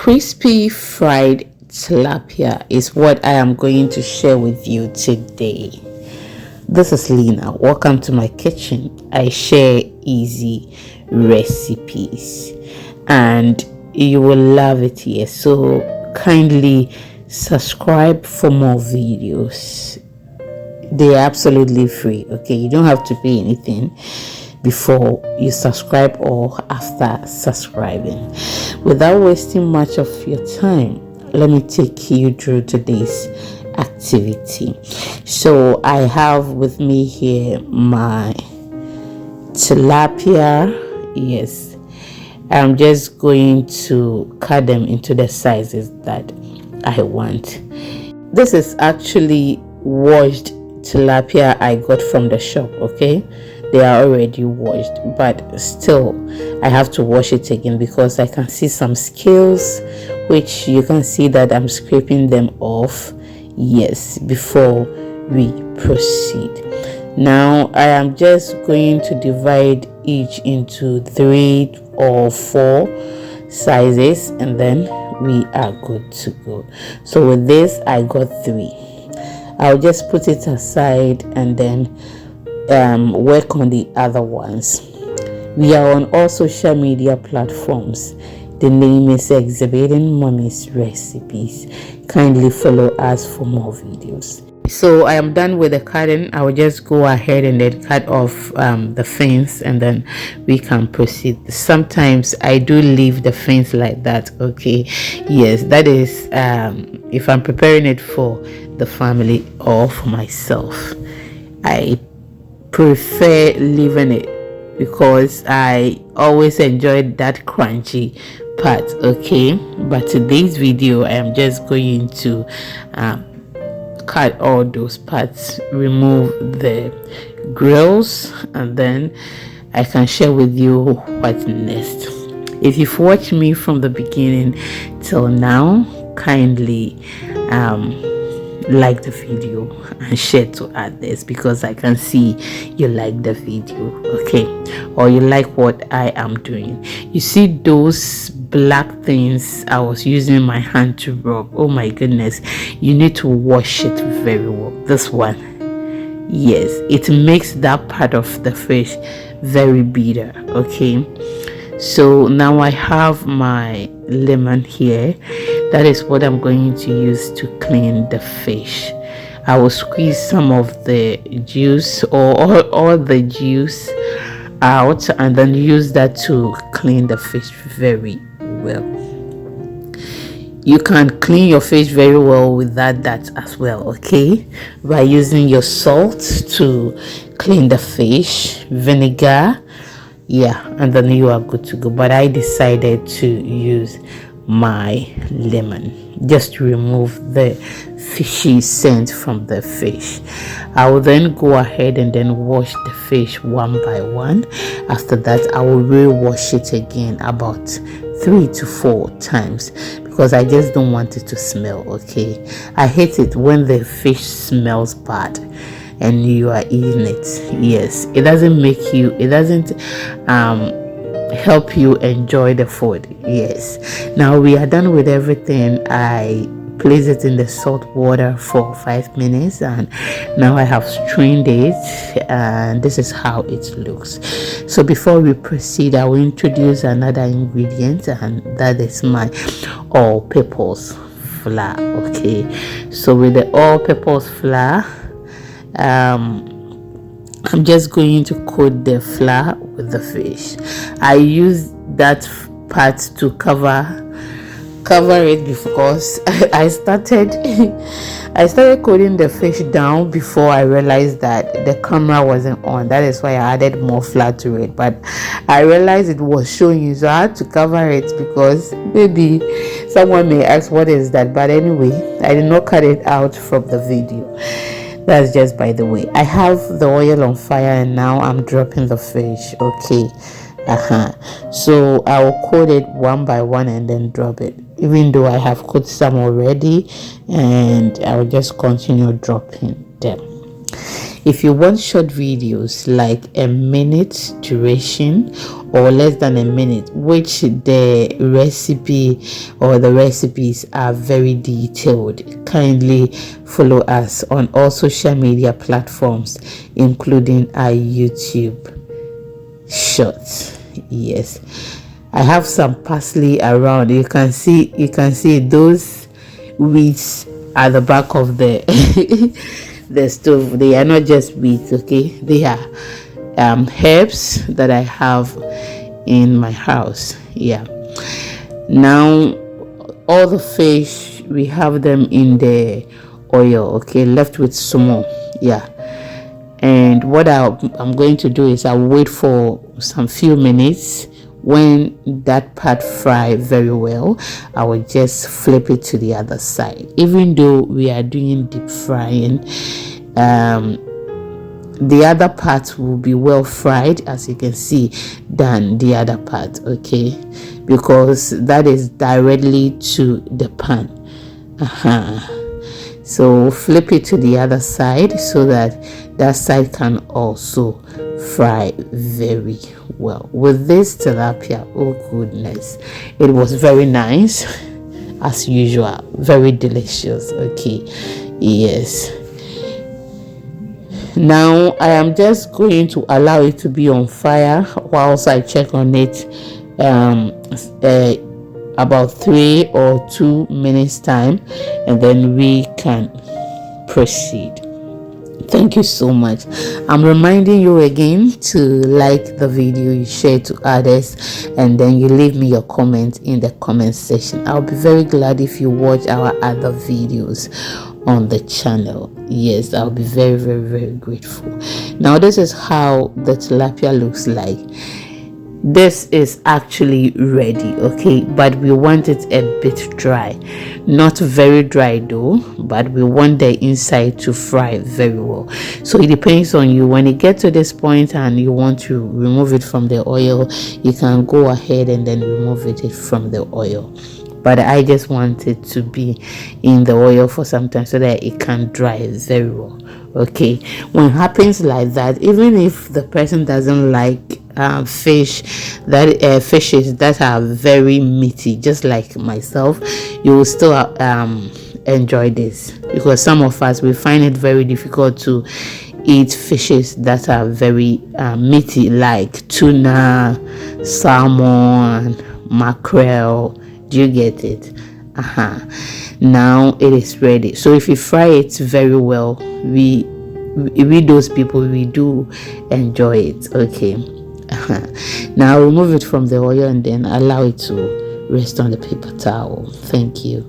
Crispy fried tilapia is what I am going to share with you today. This is Lena. Welcome to my kitchen. I share easy recipes and you will love it here. So kindly subscribe for more videos. They are absolutely free. Okay, you don't have to pay anything before you subscribe or after subscribing. Without wasting much of your time, let me take you through today's activity. So I have with me here my tilapia. Yes, I'm just going to cut them into the sizes that I want. This is actually washed tilapia I got from the shop. Okay, they are already washed, but still I have to wash it again because I can see some scales, which you can see that I'm scraping them off. Yes, before we proceed. Now I am just going to divide each into 3 or 4 sizes and then we are good to go. So with this I got 3. I'll just put it aside and then work on the other ones. We are on all social media platforms. The name is Exhibiting Mommy's Recipes. Kindly follow us for more videos. So I am done with the cutting. I will just go ahead and then cut off the fins and then we can proceed. Sometimes I do leave the fins like that. Okay, yes, that is if I'm preparing it for the family or for myself. I prefer leaving it because I always enjoyed that crunchy part. Okay, but today's video I am just going to cut all those parts, remove the grills, and then I can share with you what's next. If you've watched me from the beginning till now, kindly like the video and share to others because I can see you like the video, okay, or you like what I am doing. You see those black things I was using my hand to rub? Oh my goodness, you need to wash it very well. This one, yes, it makes that part of the fish very bitter. Okay, so now I have my lemon here. That is what I'm going to use to clean the fish. I will squeeze some of the juice or all the juice out and then use that to clean the fish very well. You can clean your fish very well without that as well, okay, by using your salt to clean the fish, vinegar, yeah, and then you are good to go. But I decided to use my lemon just to remove the fishy scent from the fish. I will then go ahead and then wash the fish one by one. After that I will re-wash it again about 3 to 4 times because I just don't want it to smell. Okay, I hate it when the fish smells bad and you are eating it. Yes, it doesn't help you enjoy the food. Yes, now we are done with everything. I place it in the salt water for 5 minutes and now I have strained it and this is how it looks. So before we proceed, I will introduce another ingredient and that is my all-purpose flour. Okay, so with the all-purpose flour, I'm just going to coat the flour with the fish. I use that part to cover it because I started coating the fish down before I realized that the camera wasn't on. That is why I added more flour to it, but I realized it was showing you, so I had to cover it because maybe someone may ask what is that. But anyway, I did not cut it out from the video. That's just by the way. I have the oil on fire and now I'm dropping the fish. Okay, so I will coat it one by one and then drop it, even though I have cooked some already, and I will just continue dropping them. If you want short videos like a minute duration or less than a minute, which the recipe or the recipes are very detailed, kindly follow us on all social media platforms, including our YouTube shorts. Yes, I have some parsley around. You can see those weeds at the back of the the stove. They are not just weeds, okay, they are herbs that I have in my house. Yeah, now all the fish, we have them in the oil, okay, left with small. Yeah, and what I'm going to do is I'll wait for some few minutes. When that part fry very well, I will just flip it to the other side. Even though we are doing deep frying, the other part will be well fried, as you can see, than the other part, okay, because that is directly to the pan. So flip it to the other side so that that side can also fry very well. With this tilapia, oh goodness, it was very nice as usual, very delicious. Okay, yes, now I am just going to allow it to be on fire whilst I check on it about 3 or 2 minutes time, and then we can proceed. Thank you so much. I'm reminding you again to like the video, you share to others, and then you leave me your comment in the comment section. I'll be very glad if you watch our other videos on the channel. Yes, I'll be very, very, very grateful. Now this is how the tilapia looks like. This is actually ready, okay, but we want it a bit dry, not very dry though, but we want the inside to fry very well. So it depends on you. When you get to this point and you want to remove it from the oil, you can go ahead and then remove it from the oil, but I just want it to be in the oil for some time so that it can dry very well. Okay, when it happens like that, even if the person doesn't like fishes that are very meaty, just like myself, you will still enjoy this, because some of us, we find it very difficult to eat fishes that are very meaty, like tuna, salmon, mackerel. Do you get it? Now it is ready. So if you fry it very well, we those people, we do enjoy it. Okay. Now remove it from the oil and then allow it to rest on the paper towel. Thank you.